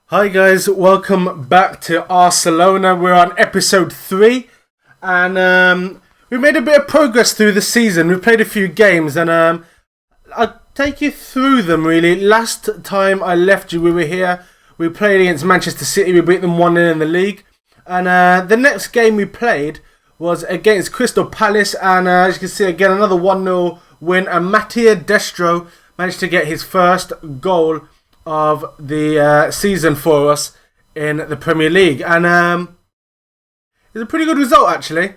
Hi guys, welcome back to ARSELONA. We're on episode 3 and we made a bit of progress through the season. We played a few games and I'll take you through them really. Last time I left you, we were here. We played against Manchester City. We beat them 1-0 in the league. And the next game we played was against Crystal Palace. And as you can see again, another 1-0 win. And Mattia Destro managed to get his first goal of the season for us in the Premier League. And it was a pretty good result actually.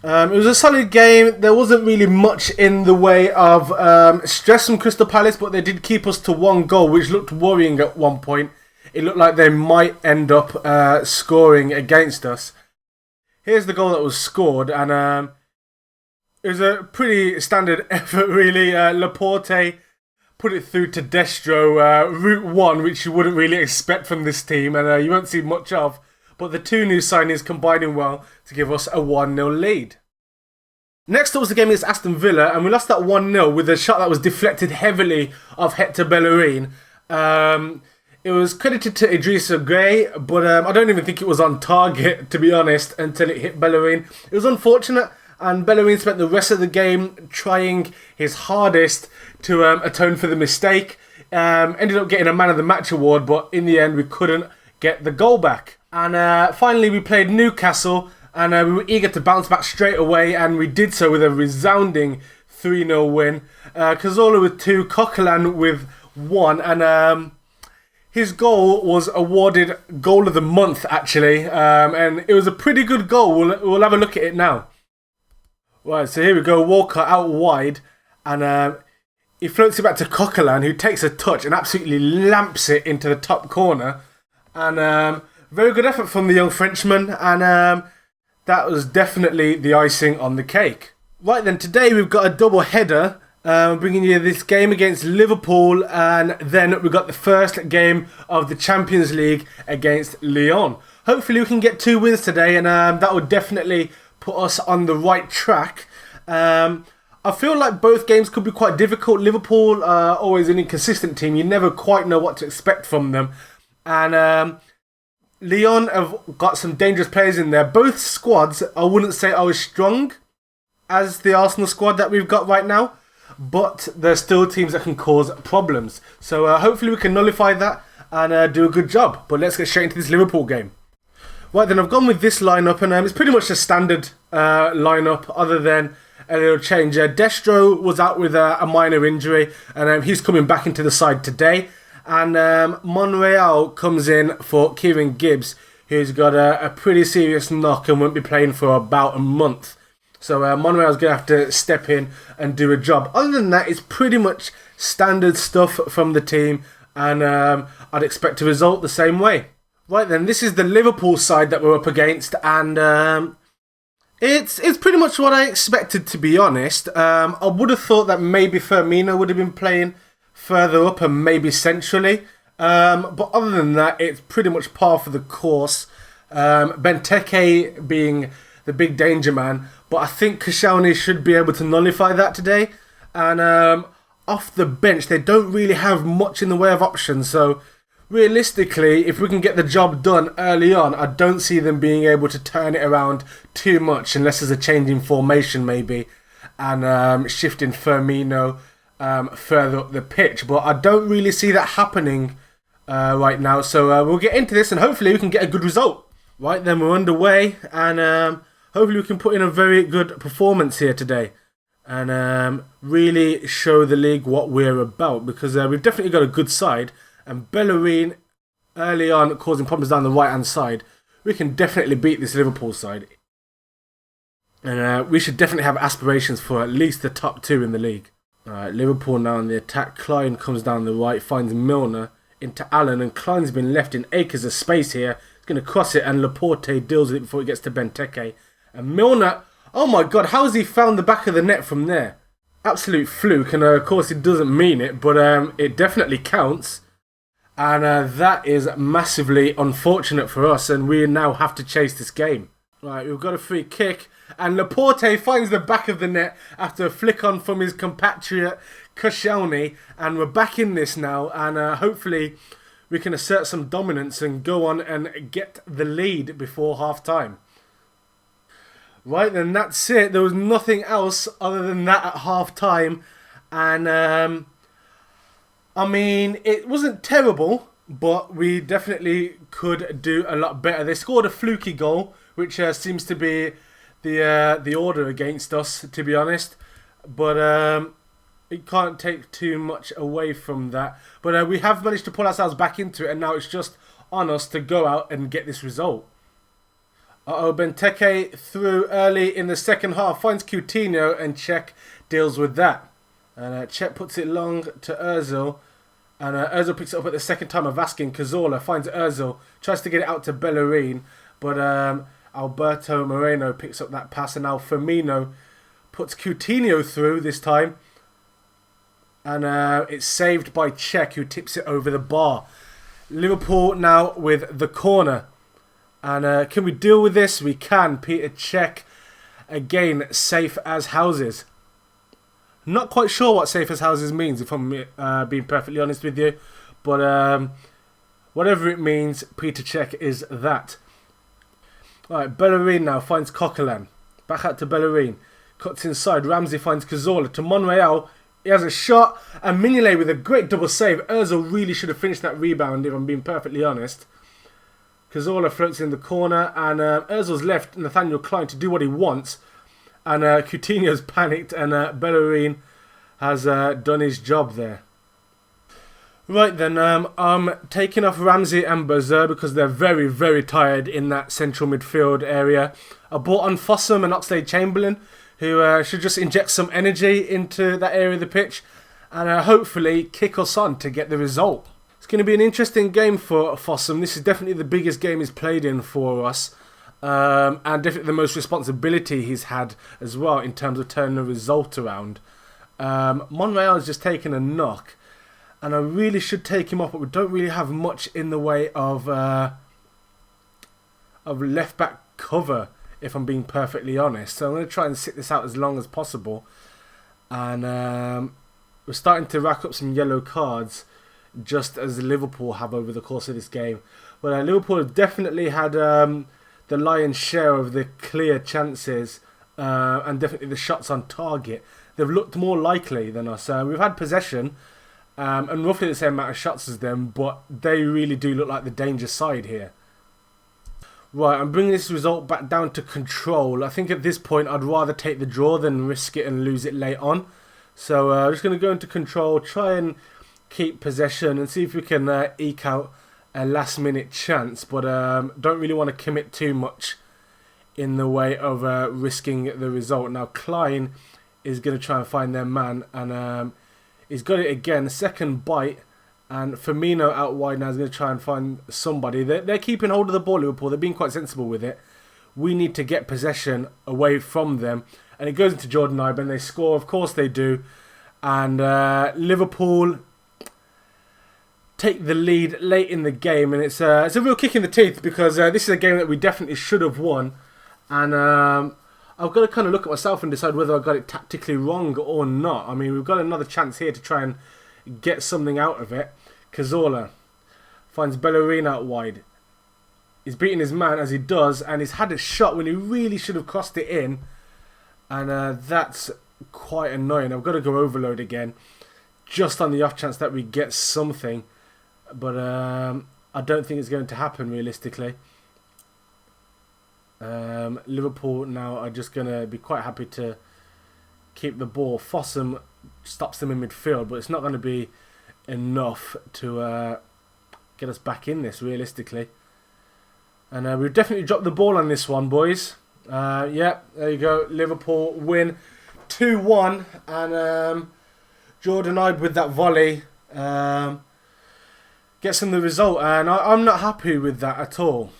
It was a solid game. There wasn't really much in the way of stress from Crystal Palace, but they did keep us to one goal, which looked worrying at one point. It looked like they might end up scoring against us. Here's the goal that was scored, and it was a pretty standard effort really. Laporte put it through to Destro, route 1, which you wouldn't really expect from this team, and you won't see much of. But the two new signings combining well to give us a 1-0 lead. Next up was the game against Aston Villa, and we lost that 1-0 with a shot that was deflected heavily off Hector Bellerin. It was credited to Idrissa Gueye, but I don't even think it was on target, to be honest, until it hit Bellerin. It was unfortunate, and Bellerin spent the rest of the game trying his hardest to atone for the mistake. Ended up getting a Man of the Match award, but in the end we couldn't get the goal back. And finally we played Newcastle, and we were eager to bounce back straight away, and we did so with a resounding 3-0 win. Cazorla with 2, Coquelin with 1, and his goal was awarded Goal of the Month actually, and it was a pretty good goal. We'll have a look at it now. Right, so here we go, Walker out wide, and he floats it back to Coquelin, who takes a touch and absolutely lamps it into the top corner. And very good effort from the young Frenchman, and that was definitely the icing on the cake. Right then, today we've got a double header, bringing you this game against Liverpool, and then we've got the first game of the Champions League against Lyon. Hopefully we can get 2 wins today, and that will definitely put us on the right track. I feel like both games could be quite difficult. Liverpool are always an inconsistent team. You never quite know what to expect from them. And Lyon have got some dangerous players in there. Both squads, I wouldn't say are as strong as the Arsenal squad that we've got right now, but they're still teams that can cause problems. So hopefully we can nullify that and do a good job. But let's get straight into this Liverpool game. Right then, I've gone with this lineup, and it's pretty much a standard lineup other than a little change. Destro was out with a minor injury, and he's coming back into the side today. And Monreal comes in for Kieran Gibbs, who's got a pretty serious knock and won't be playing for about a month. So Monreal's going to have to step in and do a job. Other than that, it's pretty much standard stuff from the team, and I'd expect a result the same way. Right then, this is the Liverpool side that we're up against, and it's pretty much what I expected, to be honest. I would have thought that maybe Firmino would have been playing further up and maybe centrally, but other than that, it's pretty much par for the course. Benteke being the big danger man, but I think Koscielny should be able to nullify that today. And off the bench, they don't really have much in the way of options, so realistically, if we can get the job done early on, I don't see them being able to turn it around too much unless there's a change in formation maybe, and shifting Firmino further up the pitch. But I don't really see that happening right now, so we'll get into this and hopefully we can get a good result. Right then, we're underway, and hopefully we can put in a very good performance here today and really show the league what we're about, because we've definitely got a good side. And Bellerin early on causing problems down the right hand side. We can definitely beat this Liverpool side. And we should definitely have aspirations for at least the top 2 in the league. Alright, Liverpool now on the attack. Klein comes down the right, finds Milner into Allen, and Klein's been left in acres of space here. He's going to cross it, and Laporte deals with it before it gets to Benteke. And Milner, oh my god, how has he found the back of the net from there? Absolute fluke, and of course he doesn't mean it, but it definitely counts. And that is massively unfortunate for us, and we now have to chase this game. Right, we've got a free kick, and Laporte finds the back of the net after a flick on from his compatriot Koscielny, and we're back in this now, and hopefully we can assert some dominance and go on and get the lead before half-time. Right, then that's it. There was nothing else other than that at half-time. And, I mean, it wasn't terrible, but we definitely could do a lot better. They scored a fluky goal, which seems to be the order against us, to be honest. But it can't take too much away from that. But we have managed to pull ourselves back into it, and now it's just on us to go out and get this result. Benteke through early in the second half, finds Coutinho, and Cech deals with that. And Cech puts it long to Ozil, and Ozil picks it up at the second time of asking. Cazorla finds Ozil, tries to get it out to Bellerin, but Alberto Moreno picks up that pass, and now Firmino puts Coutinho through this time, and it's saved by Cech, who tips it over the bar. Liverpool now with the corner. And can we deal with this? We can. Peter Cech, again, safe as houses. Not quite sure what safe as houses means, if I'm being perfectly honest with you. But whatever it means, Peter Cech is that. Alright, Bellerin now finds Coquelin. Back out to Bellerin. Cuts inside. Ramsey finds Cazorla. To Monreal. He has a shot. And Mignolet with a great double save. Ozil really should have finished that rebound, if I'm being perfectly honest. Cazorla floats in the corner, and Ozil's left Nathaniel Klein to do what he wants, and Coutinho's panicked, and Bellerin has done his job there. Right then, I'm taking off Ramsey and Bozzer because they're very, very tired in that central midfield area. I brought on Fossum and Oxlade-Chamberlain, who should just inject some energy into that area of the pitch, and hopefully kick us on to get the result. It's going to be an interesting game for Fossum. This is definitely the biggest game he's played in for us. And definitely the most responsibility he's had as well in terms of turning the result around. Monreal has just taken a knock. And I really should take him off, but we don't really have much in the way of left-back cover, if I'm being perfectly honest. So I'm going to try and sit this out as long as possible. And we're starting to rack up some yellow cards, just as Liverpool have over the course of this game. Well, Liverpool have definitely had the lion's share of the clear chances and definitely the shots on target. They've looked more likely than us. We've had possession and roughly the same amount of shots as them, but they really do look like the danger side here. Right, I'm bringing this result back down to control. I think at this point I'd rather take the draw than risk it and lose it late on. So I'm just going to go into control, try and keep possession and see if we can eke out a last minute chance, but don't really want to commit too much in the way of risking the result. Now Klein is going to try and find their man, and he's got it again, second bite, and Firmino out wide now is going to try and find somebody. They're keeping hold of the ball, Liverpool. They're being quite sensible with it. We need to get possession away from them, and it goes into Jordan Ibe, and they score, of course they do, and Liverpool take the lead late in the game, and it's a real kick in the teeth because this is a game that we definitely should have won, and I've got to kind of look at myself and decide whether I got it tactically wrong or not. I mean, we've got another chance here to try and get something out of it. Cazorla finds Bellerin out wide. He's beating his man as he does, and he's had a shot when he really should have crossed it in, and that's quite annoying. I've got to go overload again, just on the off chance that we get something. But I don't think it's going to happen realistically. Liverpool now are just going to be quite happy to keep the ball. Fossum stops them in midfield, but it's not going to be enough to get us back in this realistically. And we've definitely dropped the ball on this one, boys. Yeah, there you go. Liverpool win 2-1, and Jordan Ibe with that volley gets them the result, and I'm not happy with that at all.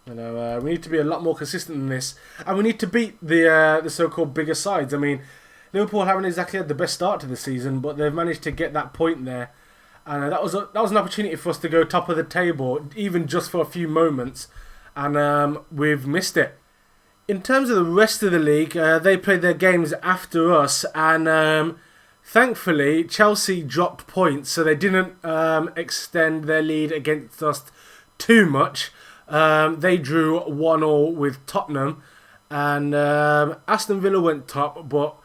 You know, we need to be a lot more consistent than this, and we need to beat the so-called bigger sides. I mean, Liverpool haven't exactly had the best start to the season, but they've managed to get that point there, and that was an opportunity for us to go top of the table, even just for a few moments, and we've missed it. In terms of the rest of the league, they played their games after us, and Thankfully, Chelsea dropped points, so they didn't extend their lead against us too much. They drew 1-1 with Tottenham, and Aston Villa went top, but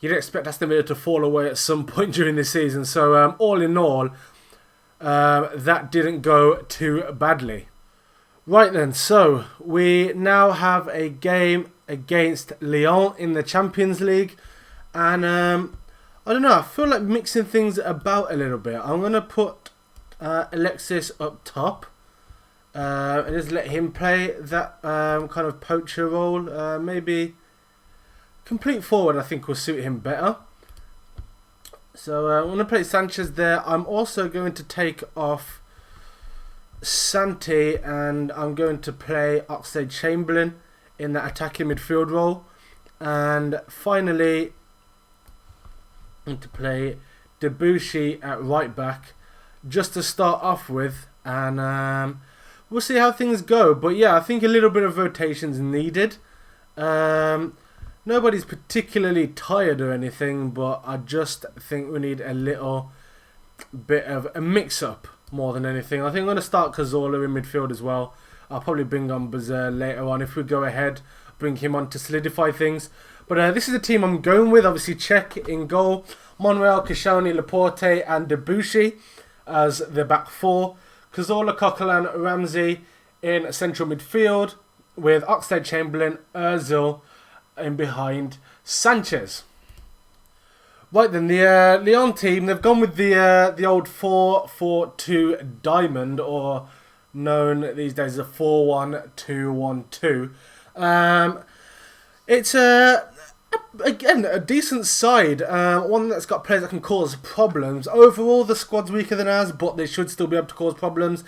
you'd expect Aston Villa to fall away at some point during the season. So all in all, that didn't go too badly. Right then, so we now have a game against Lyon in the Champions League, and I don't know, I feel like mixing things about a little bit. I'm going to put Alexis up top and just let him play that kind of poacher role. Maybe complete forward I think will suit him better. So I'm going to play Sanchez there. I'm also going to take off Santi and I'm going to play Oxlade-Chamberlain in that attacking midfield role. And finally, I'm going to play Debuchy at right back just to start off with. And we'll see how things go. But yeah, I think a little bit of rotation is needed. Nobody's particularly tired or anything, but I just think we need a little bit of a mix-up more than anything. I think I'm going to start Cazorla in midfield as well. I'll probably bring on Bazir later on if we go ahead, bring him on to solidify things. But this is the team I'm going with. Obviously, Cech in goal, Monreal, Koscielny, Laporte and Debuchy as the back four. Cazorla, Coquelin, Ramsey in central midfield with Oxlade-Chamberlain, Ozil in behind Sanchez. Right then, the Lyon team, they've gone with the old 4-4-2 diamond, or known these days as a 4-1-2-1-2. It's again a decent side, one that's got players that can cause problems. Overall, the squad's weaker than ours, but they should still be able to cause problems.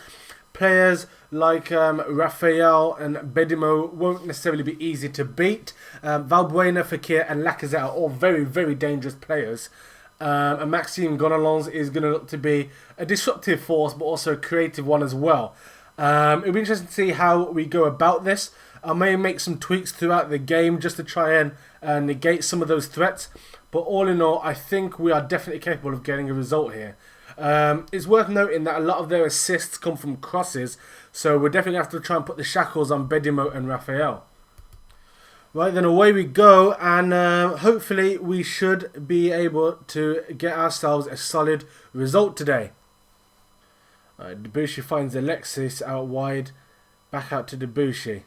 Players like Raphael and Bedimo won't necessarily be easy to beat. Valbuena, Fekir and Lacazette are all very, very dangerous players. And Maxime Gonalons is going to look to be a disruptive force, but also a creative one as well. It'll be interesting to see how we go about this. I may make some tweaks throughout the game just to try and negate some of those threats. But all in all, I think we are definitely capable of getting a result here. It's worth noting that a lot of their assists come from crosses, so we're definitely going to have to try and put the shackles on Bedimo and Raphael. Right then, away we go, and hopefully we should be able to get ourselves a solid result today. Debuchy finds Alexis out wide, back out to Debuchy.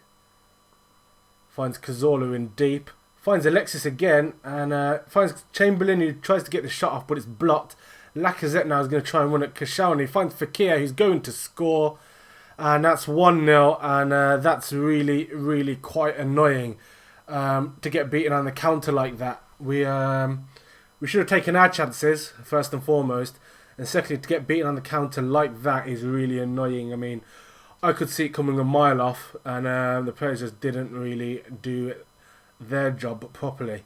Finds Cazorla in deep, finds Alexis again, and finds Chamberlain, who tries to get the shot off, but it's blocked. Lacazette now is going to try and run at Koscielny. Finds Fekir, who's going to score. And that's 1-0. And that's really, really quite annoying to get beaten on the counter like that. We should have taken our chances, first and foremost. And secondly, to get beaten on the counter like that is really annoying. I mean, I could see it coming a mile off. And the players just didn't really do their job properly.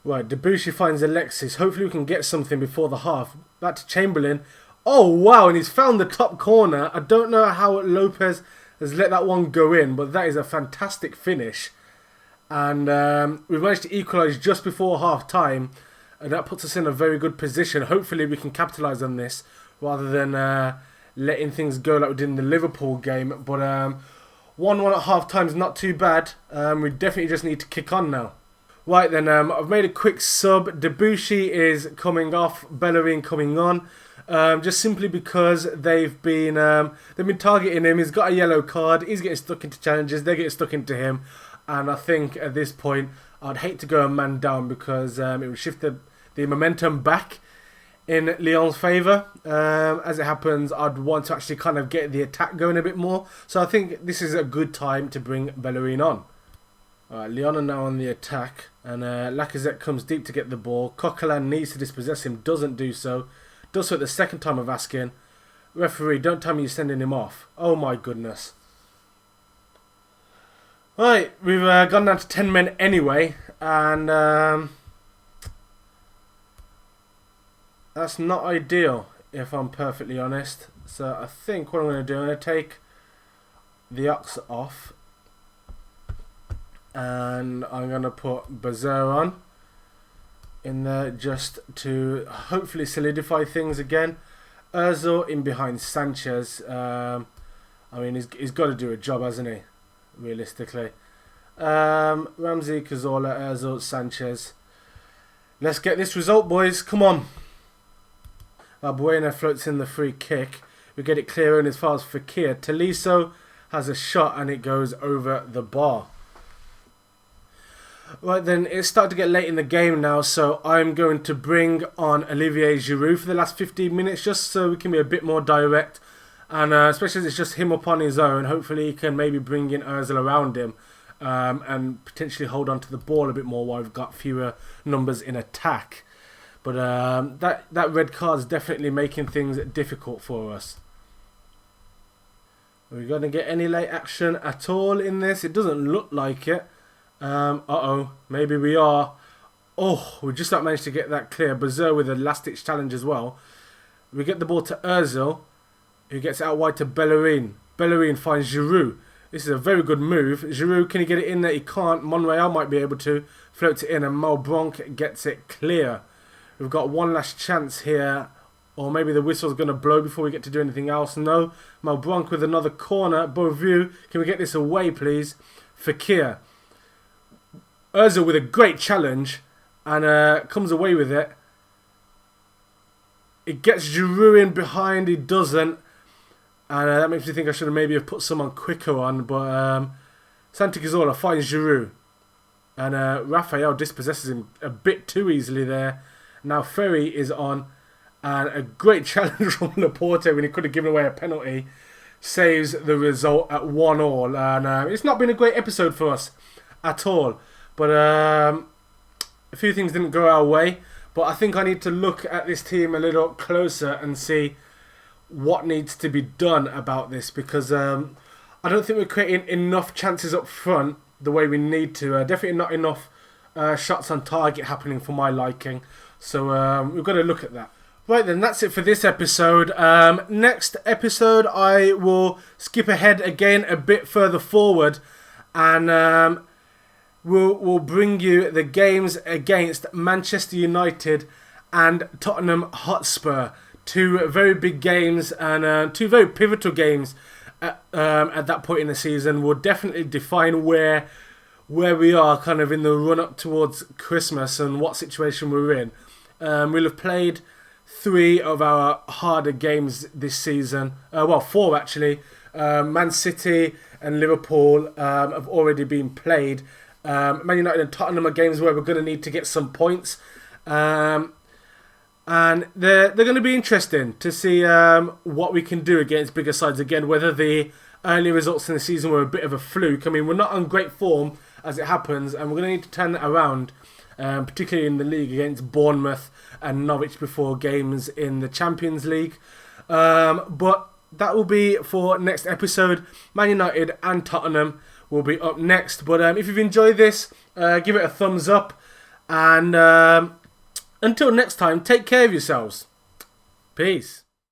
Right, Debuchy finds Alexis. Hopefully we can get something before the half. Back to Chamberlain. Oh, wow, and he's found the top corner. I don't know how Lopez has let that one go in, but that is a fantastic finish. And we've managed to equalise just before half-time, and that puts us in a very good position. Hopefully we can capitalise on this, rather than letting things go like we did in the Liverpool game. But 1-1 at half-time is not too bad. We definitely just need to kick on now. Right then, I've made a quick sub. Debuchy is coming off, Bellerin coming on, just simply because they've been targeting him. He's got a yellow card. He's getting stuck into challenges. They're getting stuck into him, and I think at this point I'd hate to go a man down because it would shift the momentum back in Lyon's favour. As it happens, I'd want to actually kind of get the attack going a bit more. So I think this is a good time to bring Bellerin on. Alright, Lyon are now on the attack, and Lacazette comes deep to get the ball. Coquelin needs to dispossess him, doesn't do so. Does so at the second time of asking. Referee, don't tell me you're sending him off. Oh my goodness. Right, we've gone down to 10 men anyway, and that's not ideal, if I'm perfectly honest. So I think what I'm going to do, I'm going to take the Ox off. And I'm going to put Bazir on. in there just to hopefully solidify things again. Ozil in behind Sanchez. I mean, he's got to do a job, hasn't he? Realistically. Ramsey, Cazorla, Ozil, Sanchez. Let's get this result, boys. Come on. Buena floats in the free kick. We get it clear in as far as Fekir. Tolisso has a shot and it goes over the bar. Right then, it's starting to get late in the game now, so I'm going to bring on Olivier Giroud for the last 15 minutes just so we can be a bit more direct. And especially as it's just him up on his own, hopefully he can maybe bring in Ozil around him and potentially hold on to the ball a bit more while we've got fewer numbers in attack. But that red card is definitely making things difficult for us. Are we going to get any late action at all in this? It doesn't look like it. Uh-oh, maybe we are. Oh, we just not managed to get that clear. Bazir with a last-ditch challenge as well. We get the ball to Ozil, who gets it out wide to Bellerin. Bellerin finds Giroud. This is a very good move. Giroud, can he get it in there? He can't. Monreal might be able to. Floats it in and Malbronk gets it clear. We've got one last chance here. Or maybe the whistle's going to blow before we get to do anything else. No. Malbronk with another corner. Beauvue, can we get this away, please? Fekir. Ozil with a great challenge and comes away with it. It gets Giroud in behind, he doesn't. And that makes me think I should have maybe have put someone quicker on. But Santi Cazorla finds Giroud. And Raphael dispossesses him a bit too easily there. Now Ferry is on. And a great challenge from Laporte when he could have given away a penalty. Saves the result at 1-1. And it's not been a great episode for us at all. But a few things didn't go our way. But I think I need to look at this team a little closer and see what needs to be done about this. Because I don't think we're creating enough chances up front the way we need to. Definitely not enough shots on target happening for my liking. So we've got to look at that. Right then, that's it for this episode. Next episode, I will skip ahead again a bit further forward. And We'll bring you the games against Manchester United and Tottenham Hotspur. Two very big games and two very pivotal games at that point in the season. Will definitely define where we are kind of in the run-up towards Christmas and what situation we're in. We'll have played 3 of our harder games this season. Well, 4 actually. Man City and Liverpool have already been played. Man United and Tottenham are games where we're going to need to get some points. And they're going to be interesting to see what we can do against bigger sides again. Whether the early results in the season were a bit of a fluke. I mean, we're not on great form as it happens. And we're going to need to turn that around. Particularly in the league against Bournemouth and Norwich before games in the Champions League. But that will be for next episode. Man United and Tottenham will be up next. But if you've enjoyed this, give it a thumbs up. And until next time, take care of yourselves. Peace.